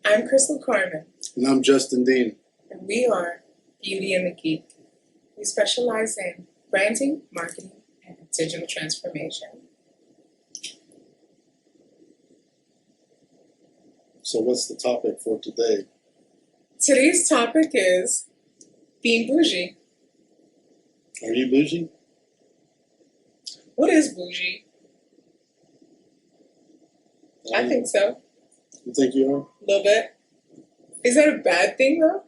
I'm Crystal Carmen, And I'm Justin Dean. and we are Beauty and the Geek. We specialize in branding, marketing, and digital transformation. So what's the topic for today? Today's topic is being bougie. Are you bougie? What is bougie? I think so. You think you are? A little bit. Is that a bad thing, though?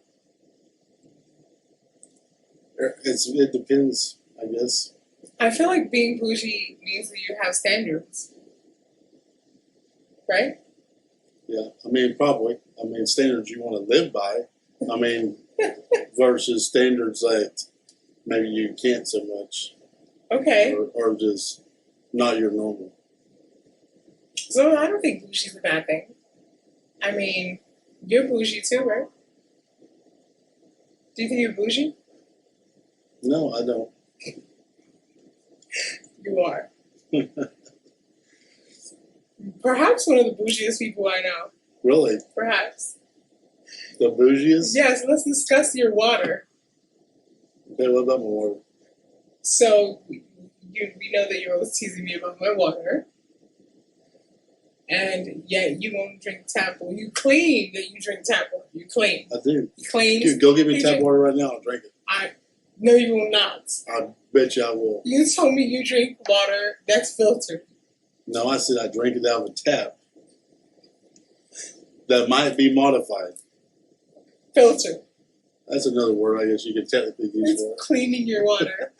It depends, I guess. I feel like being bougie means that you have standards. Right? Yeah, I mean, probably. I mean, standards you want to live by. I mean, versus standards that maybe you can't so much. Okay. Or just not your normal. So I don't think bougie's a bad thing. I mean, you're bougie too, right? Do you think you're bougie? No, I don't. You are. Perhaps one of the bougiest people I know. Really? Perhaps. The bougiest? Yes, let's discuss your water. Okay, what about my water? So, we know that you're always teasing me about my water. And yet you won't drink tap water. You claim that you drink tap water. You claim. I do. You claim. Dude, go get me tap water right now. I'll drink it. No, you will not. I bet you I will. You told me you drink water that's filtered. No, I said I drink it out of a tap. That might be modified. Filtered. That's another word I guess you could technically use It's for it. cleaning your water.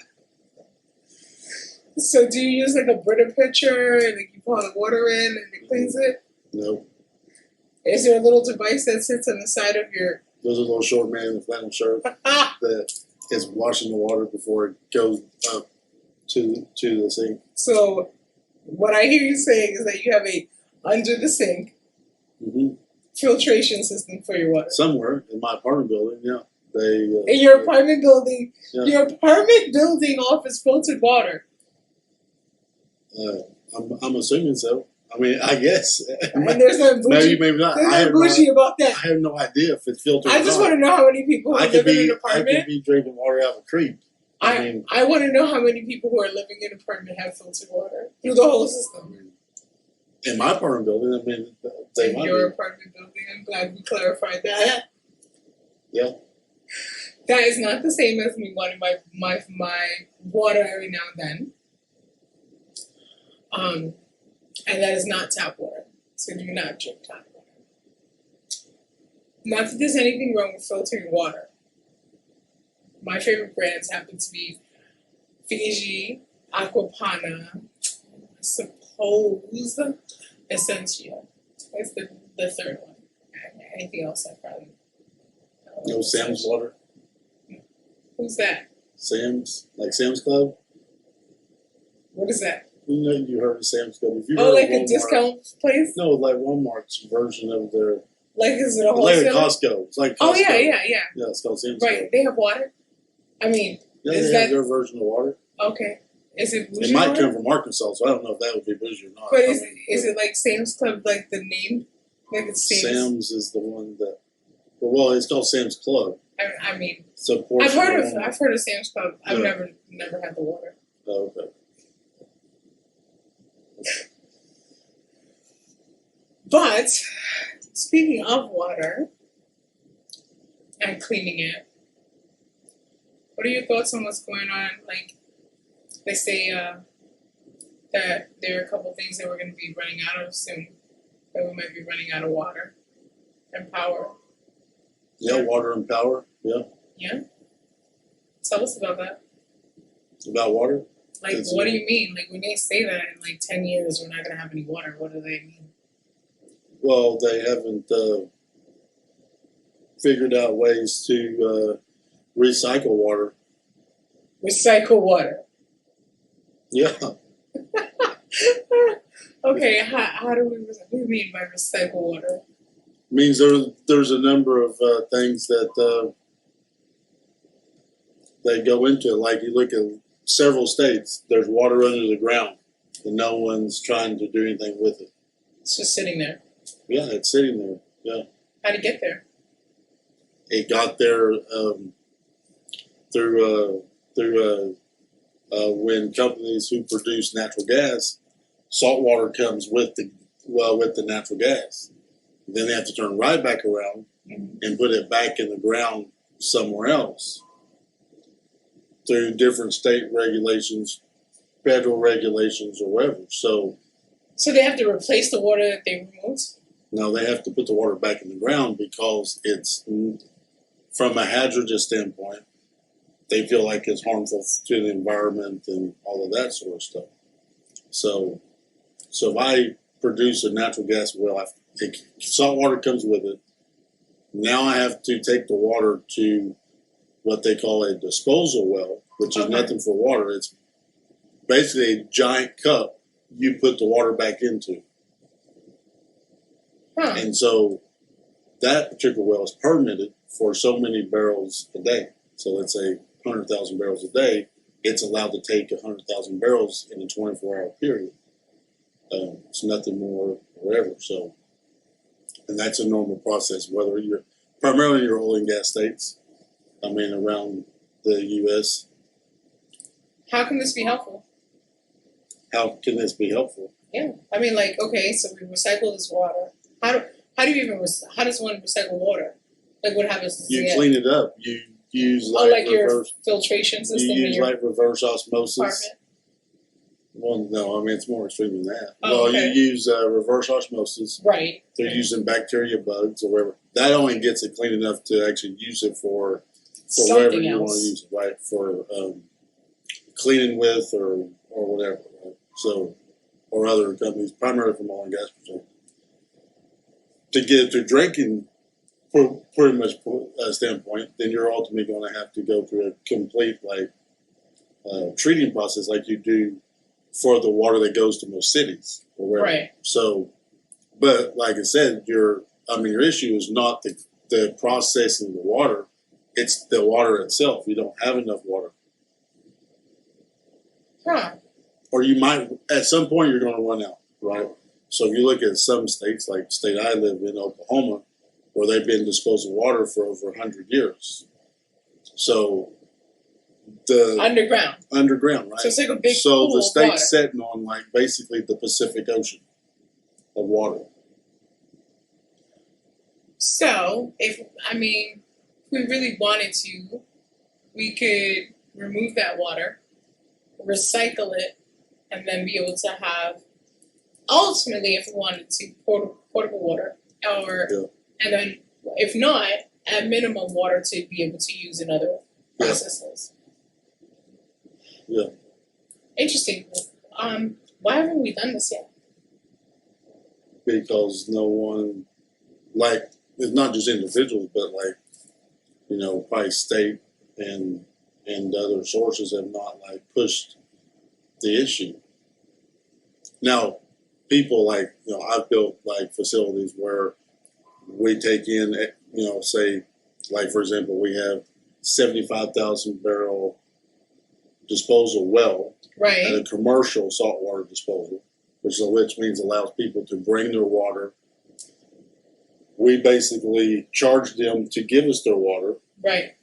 So do you use like a Brita pitcher and like you pour the water in and it cleans it? No. Is there a little device that sits on the side of your... There's a little short man in a flannel shirt that is washing the water before it goes up to the sink. So what I hear you saying is that you have a under the sink filtration system for your water. Somewhere in my apartment building, yeah. In your apartment building, yeah. Your apartment building offers filtered water. I'm assuming so. I mean, I guess. And there's no bougie. Maybe not. There's no bougie about that. I have no idea if it's filtered. I just want to know how many people who live in an apartment. I could be drinking water out of a creek. I want to know how many people who are living in an apartment have filtered water through the whole system. In my apartment building, I mean, they might your be. apartment building. I'm glad we clarified that. Yeah. That is not the same as me wanting my water every now and then. And that is not tap water. So do not drink tap water. Not that there's anything wrong with filtering water. My favorite brands happen to be Fiji, Aquapana, I suppose Essentia. That's the third one. Anything else I probably... No Sam's water? Who's that? Sam's? Like Sam's Club? What is that? You know, you heard of Sam's Club. If you Like heard of a discount place? No, like Walmart's version of their... Like, is it a Like wholesale? Costco. It's like Costco. Oh, yeah. Yeah, it's called Sam's Club. Right, they have water? I mean, Yeah, is they that... have their version of water. Okay. Is it bougie It might water? come from Arkansas, so I don't know if that would be bougie or not. But is it like Sam's Club, like the name? Like it's Sam's is the one that... Well, it's called Sam's Club. I mean, So I've heard of Sam's Club. I've Yeah. never had the water. Oh, okay. But speaking of water and cleaning it, what are your thoughts on what's going on? Like, they say that there are a couple things that we're going to be running out of soon. That we might be running out of water and power. Yeah, water and power. Yeah. Yeah? Tell us about that. About water? Like, what do you mean? Like, when they say that in like 10 years we're not going to have any water, what do they mean? Well, they haven't figured out ways to recycle water. Recycle water. Yeah. Okay, how do what do you mean by recycle water? Means there's a number of things that they go into. Like you look at several states, there's water under the ground. and no one's trying to do anything with it. It's just sitting there. Yeah, it's sitting there. Yeah, How'd it get there? it got there through when companies who produce natural gas, salt water comes with the natural gas. Then they have to turn right back around and put it back in the ground somewhere else through different state regulations, federal regulations, or whatever. So they have to replace the water that they removed? now they have to put the water back in the ground because it's, from a hazardous standpoint, they feel like it's harmful to the environment and all of that sort of stuff. So if I produce a natural gas well, salt water comes with it. Now I have to take the water to what they call a disposal well, which is nothing for water. It's basically a giant cup you put the water back into. Huh. And so that particular well is permitted for so many barrels a day. So let's say 100,000 barrels a day, it's allowed to take 100,000 barrels in a 24-hour period. It's nothing more or whatever. So, and that's a normal process, whether you're primarily in your oil and gas states, around the U.S. How can this be helpful? How can this be helpful? Yeah. Okay, so we recycle this water. How does one recycle water? Like, what happens to You it? clean it up. You use your filtration system. You use reverse osmosis. Apartment? Well, no, it's more extreme than that. Oh, okay. You use reverse osmosis. Right. They're using bacteria bugs or whatever. That only gets it clean enough to actually use it for whatever you want to use it, right? For cleaning with or whatever, right? So, or other companies, primarily from oil and gas perspective. To get it to drinking, pretty much standpoint, then you're ultimately going to have to go through a complete treating process like you do for the water that goes to most cities or wherever. Right. So, but like I said, your issue is not the processing of the water; it's the water itself. You don't have enough water. Huh. Or you might, at some point, you're going to run out, right? So if you look at some states, like the state I live in, Oklahoma, where they've been disposing water for over 100 years. So the underground, right? So it's like a big So pool the of state's water. sitting on basically the Pacific Ocean of water. So if we really wanted to, we could remove that water, recycle it, and then be able to have, ultimately, if we wanted to, portable water, and then if not, at minimum, water to be able to use in other processes. Yeah. Interesting. Why haven't we done this yet? Because no one, it's not just individuals, but probably state and other sources have not pushed the issue. Now, people I've built facilities where we take in, say, for example, we have 75,000 barrel disposal well at a commercial saltwater disposal, which means allows people to bring their water. We basically charge them to give us their water. Right.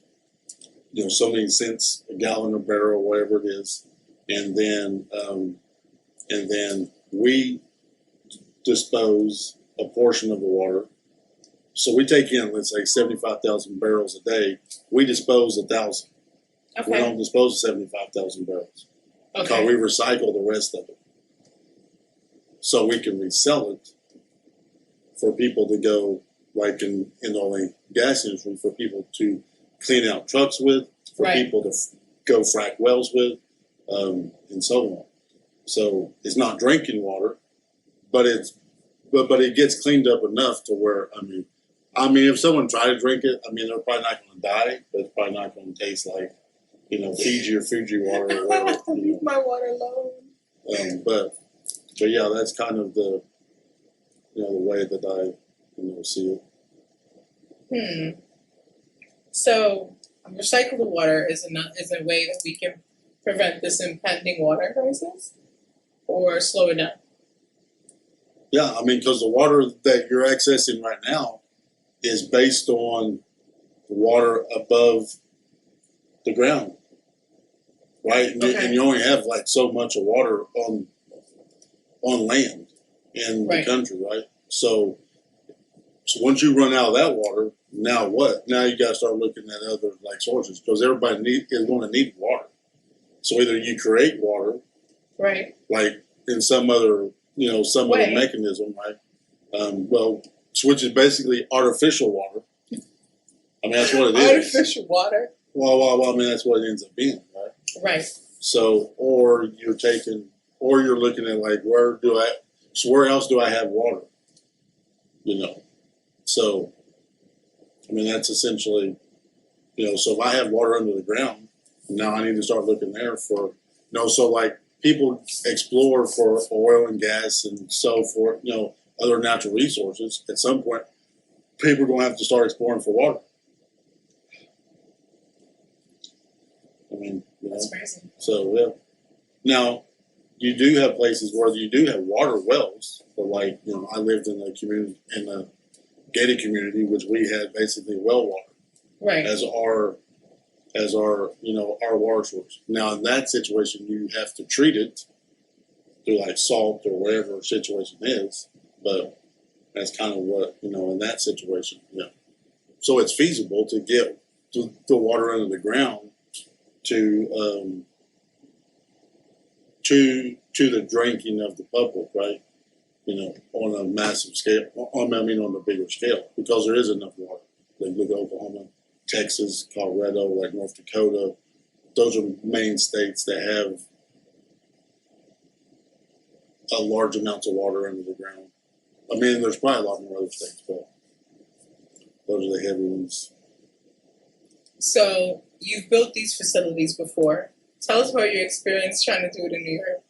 So many cents a gallon or barrel, whatever it is, and then we dispose a portion of the water. So we take in, let's say, 75,000 barrels a day. We dispose 1,000. Okay. We don't dispose of 75,000 barrels. Okay. Because we recycle the rest of it. So we can resell it for people to go, in the oil and gas industry, for people to clean out trucks with, for people to go frack wells with, and so on. So it's not drinking water, but it gets cleaned up enough to where, if someone tried to drink it, they're probably not going to die, but it's probably not going to taste like, Fiji or Fuji water or whatever. Leave my water alone. But yeah, that's kind of the way that I see it. So recycle the water is a way that we can prevent this impending water crisis. or slow it down? Yeah, I mean, because the water that you're accessing right now is based on the water above the ground, right? And you only have like so much of water on land in the country, right? So once you run out of that water, now what? Now you got to start looking at other like sources because everybody is going to need water. So either you create water, right, like in some other some other mechanism, right? Which is basically artificial water. I mean, that's what it is. Artificial water. Well, I mean, that's what it ends up being, right? Right. So, or you're looking at like, where else do I have water? So, I mean, that's essentially, so if I have water under the ground, now I need to start looking there for, so like people explore for oil and gas and so forth, other natural resources. At some point, people are going to have to start exploring for water. I mean, that's crazy. So, yeah. Now, you do have places where you do have water wells, but like, I lived in a community, in a gated community, which we had basically well water. Right. As our our water source. Now, in that situation, you have to treat it through like salt or whatever situation is, but that's kind of what, in that situation, So it's feasible to get the water under the ground to the drinking of the public, right? On a massive scale, on the bigger scale, because there is enough water. Like look at Oklahoma, Texas, Colorado, like North Dakota. Those are main states that have a large amounts of water under the ground. I mean, there's probably a lot more other states, but those are the heavy ones. So you've built these facilities before. Tell us about your experience trying to do it in New York.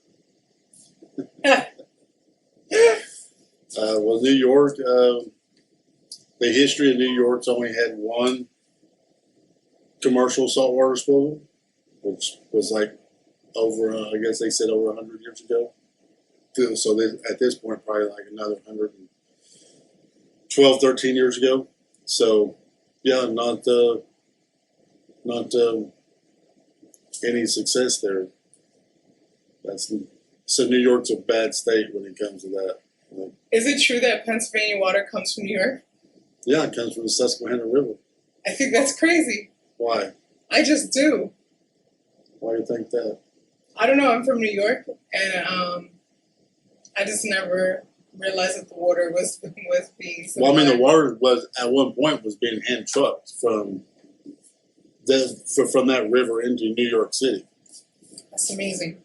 Well, New York, the history of New York's only had one commercial saltwater disposal, which was like over, I guess they said over 100 years ago. So at this point, probably like another 112, 13 years ago. So, yeah, not any success there. So New York's a bad state when it comes to that. Is it true that Pennsylvania water comes from New York? Yeah, it comes from the Susquehanna River. I think that's crazy. Why? I just do. Why do you think that? I don't know. I'm from New York, and I just never realized that the water was being supplied. Well, I mean, the water was at one point was being hand trucked from that river into New York City. That's amazing.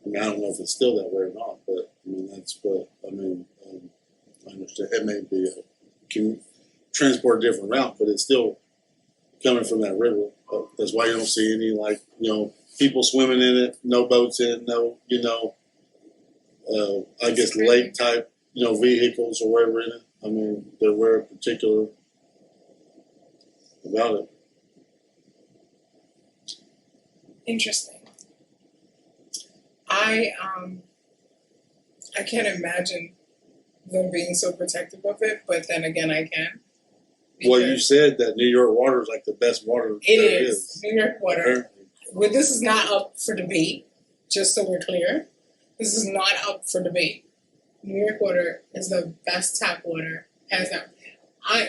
I mean, I don't know if it's still that way or not, but I mean, that's what I mean. I understand it may be can transport a different route, but it's still coming from that river. That's why you don't see any people swimming in it, no boats in it, no I guess lake type vehicles or whatever in it. I mean, they're very particular about it. Interesting. I can't imagine them being so protective of it, but then again, I can. Well, you said that New York water is like the best water it there is. New York water. Apparently. Well, this is not up for debate, just so we're clear. This is not up for debate. New York water is the best tap water hands down.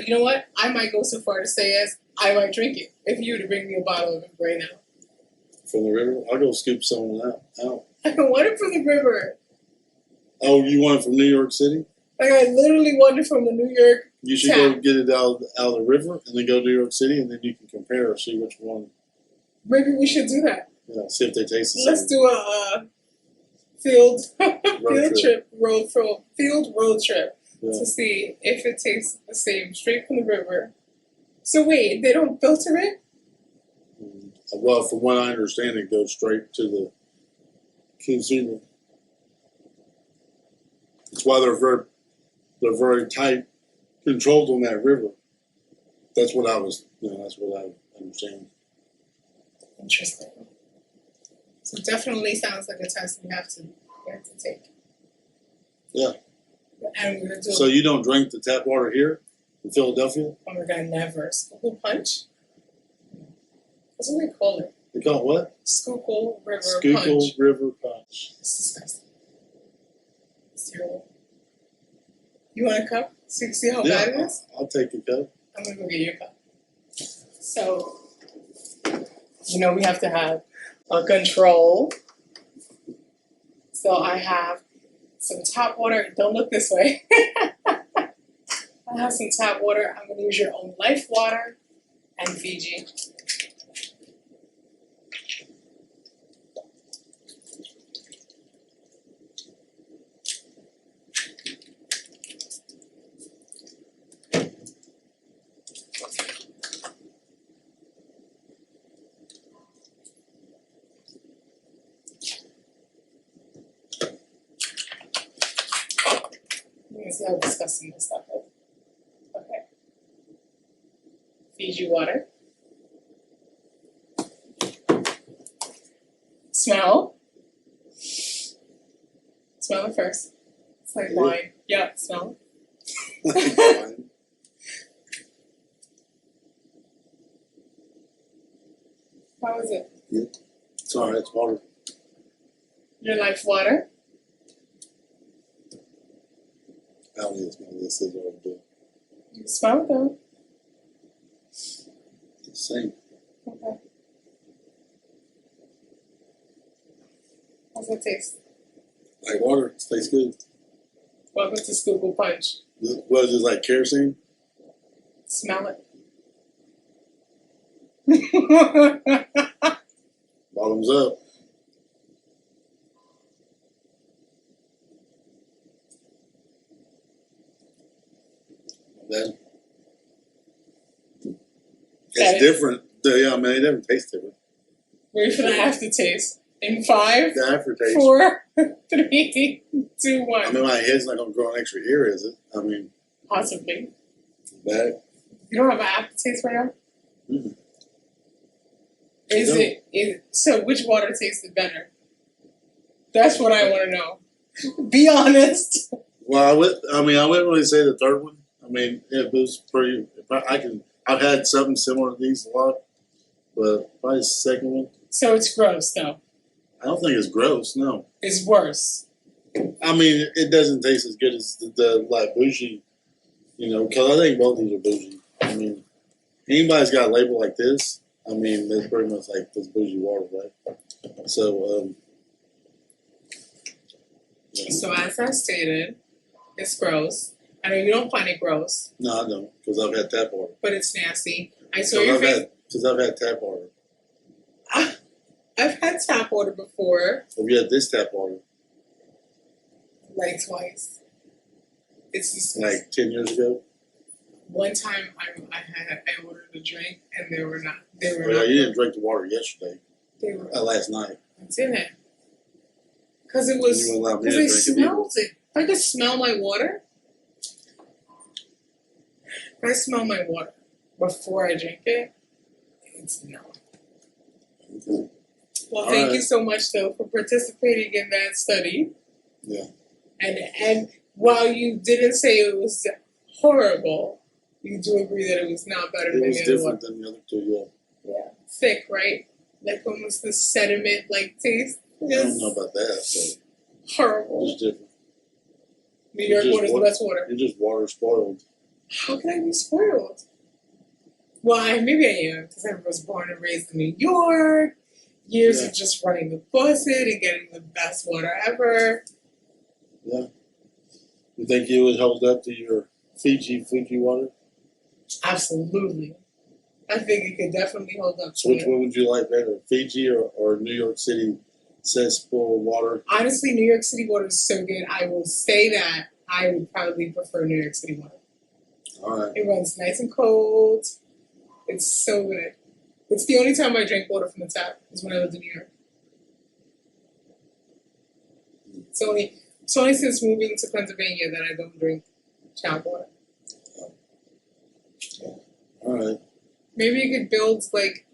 You know what? I might go so far to say as I might drink it if you were to bring me a bottle of it right now. From the river? I'll go scoop some out. I don't want it from the river. Oh, you want it from New York City? Like I literally want it from the New York You should tap. go get it out of the river and then go to New York City and then you can compare or see which one. Maybe we should do that. Yeah, see if they taste the same. Let's do a field road trip to see if it tastes the same straight from the river. So wait, they don't filter it? Well, from what I understand, it goes straight to the consumer. That's why they're very tight, controlled on that river. That's what I understand. Interesting. So definitely sounds like a test we have to You have to take. Yeah. And we're gonna do. So you don't drink the tap water here in Philadelphia? Oh my god, never. Schuylkill Punch? That's what they call it. They call it what? Schuylkill River Schuylkill Punch. River Punch. It's disgusting. It's terrible. You want a cup? So you can see how bad it is? I'll take a cup. I'm gonna go get you a cup. So, you know, we have to have a control. So I have some tap water. Don't look this way. I have some tap water. I'm going to use your own life water and Fiji. You can see how disgusting this stuff is. Okay. Fiji water. Smell. Smell it first. It's like wine. Yeah, smell. How is it? Yeah. It's alright, it's water. Your life water. I don't need to smell this. This is what I'm doing. You can smell it though. It's the same. Okay. How's it taste? Like water. It tastes good. Welcome to Schuylkill Punch. What is it, like kerosene? Smell it. Bottoms up. Then it's different. Yeah, I mean, it never tastes different. Wait for the aftertaste. In 5, The aftertaste. 4, 3, 2, 1. I mean, my head's not going to grow an extra ear, is it? I mean, Possibly. bad. You don't have an aftertaste right now? Mm-hmm. So which water tasted better? That's what I want to know. Be honest. Well, I wouldn't really say the third one. I mean, it was pretty. I've had something similar to these a lot, but probably the second one. So it's gross, though. I don't think it's gross. No, It's worse. I mean it doesn't taste as good as the like boujee. You know, because I think both these are boujee. I mean, anybody's got a label like this. I mean, that's pretty much like this boujee water, right? So, yeah. So as I stated, it's gross. I know you don't find it gross, No, I don't, because I've had tap water. but it's nasty. I saw your face. Because I've had tap water. I've had tap water before, Have you had this tap water? like twice. It's just Like 10 years ago? one time I ordered a drink and they were not. Oh, yeah, you didn't drink the water yesterday. They were. Last night. I didn't. Because it was. You wouldn't allow me Because to it drink it either. smells it. If I could smell my water. If I smell my water before I drink it, it's no. Okay. Well, All thank right. you so much, though, for participating in that study. Yeah. And while you didn't say it was horrible, you do agree that it was not better It than was the other different one. than the other two, yeah. Yeah, thick, right? Like almost the sediment-like taste. I don't know about that, but Horrible. it's different. New York just water is the wa- best water. You're just water spoiled. How can I be spoiled? Well, maybe I am, because I was born and raised in New York. Years Yeah. of just running the faucet and getting the best water ever. Yeah. You think you would hold up to your Fiji water? Absolutely. I think it could definitely hold up So to which it. one would you like better, Fiji or New York City cesspool water? Honestly, New York City water is so good. I will say that I would probably prefer New York City water. All right. It runs nice and cold. It's so good. It's the only time I drink water from the tap is when I lived in New York. It's only since moving to Pennsylvania that I don't drink tap water. All right. Maybe you could build like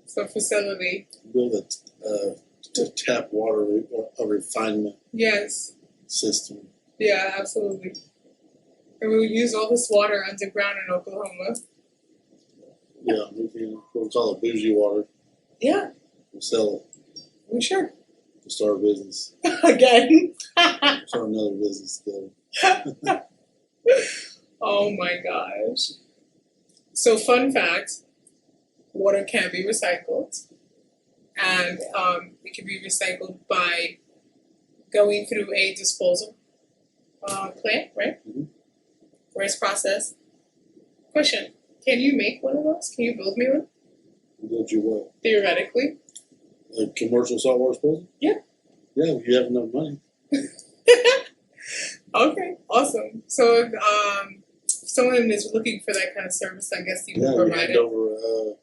some facility. Build a to tap water, a refinement Yes. system. Yeah, absolutely. And we use all this water underground in Oklahoma. Yeah, we'll call it boujee water. Yeah, We'll sell it we should. to start a business. Again. Start another business though. Oh my gosh. So, fun fact, water can be recycled. And it can be recycled by going through a disposal plant, right? Mhm. Where it's processed. Question, can you make one of those? Can you build me one? Build you what? Theoretically. A commercial saltwater disposal? Yeah. Yeah, if you have enough money. Okay, awesome. So if someone is looking for that kind of service, I guess you can Yeah, you provide hand it. over a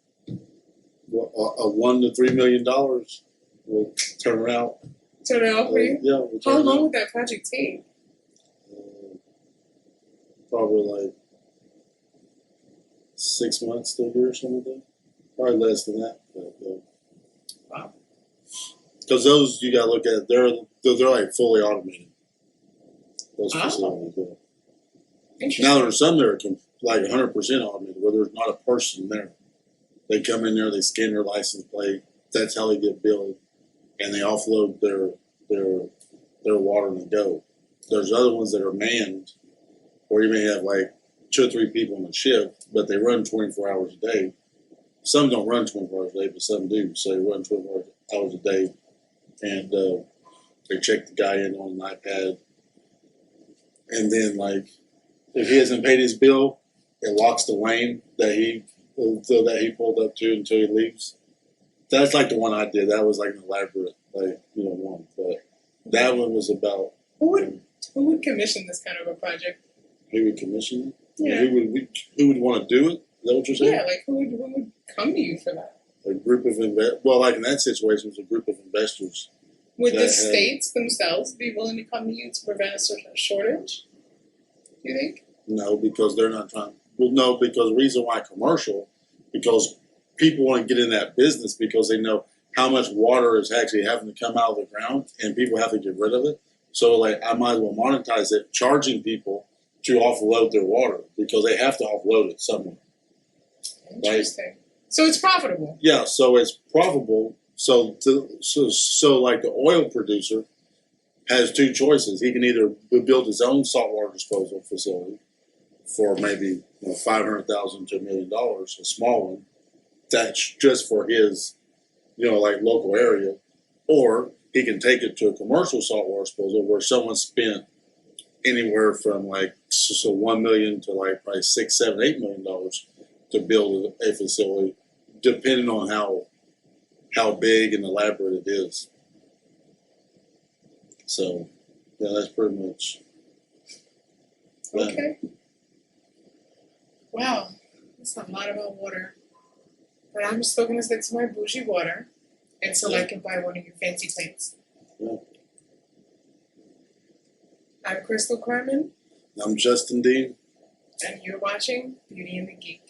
$1 to $3 million. We'll turn around. Turn it off for you? Yeah, we'll turn How it long around. would that project take? Probably like 6 months to a year or something like that. Probably less than that. Wow. Because those you gotta look at, they're like fully automated. Those Oh. facilities. Yeah. Interesting. Now there's some that are like 100% automated, where there's not a person there. They come in there, they scan their license plate. That's how they get billed, and they offload their water and they go. There's other ones that are manned, where you may have like 2 or 3 people on a shift, but they run 24 hours a day. Some don't run 24 hours a day, but some do. So they run 24 hours a day, and they check the guy in on an iPad, and then like if he hasn't paid his bill, it locks the lane that he pulled up to until he leaves. That's like the one I did. That was like an elaborate, one. But that one was about Who would commission this kind of a project? who would commission it. Yeah. Who would want to do it? Is that what you're saying? Yeah, like who would come to you for that? A group of like in that situation, it was a group of investors. Would the That had- states themselves be willing to come to you to prevent a shortage? Do you think? No, because they're not trying. Well, no, because the reason why commercial, because people want to get in that business because they know how much water is actually having to come out of the ground, and people have to get rid of it. So, like, I might as well monetize it, charging people to offload their water because they have to offload it somewhere. Interesting. So it's profitable. Yeah, so it's profitable. So like the oil producer has 2 choices. He can either build his own saltwater disposal facility for maybe $500,000 to $1 million, a small one that's just for his like local area, or he can take it to a commercial saltwater disposal where someone spent anywhere from like $1 million to like probably $6, $7, $8 million to build a facility, depending on how big and elaborate it is. So, yeah, that's pretty much that. Okay. Wow, that's a lot about water. But I'm still going to stick to my bougie water until I can buy one of your fancy plants. Yeah. I'm Crystal Carmen, I'm Justin Dean. and you're watching Beauty and the Geek.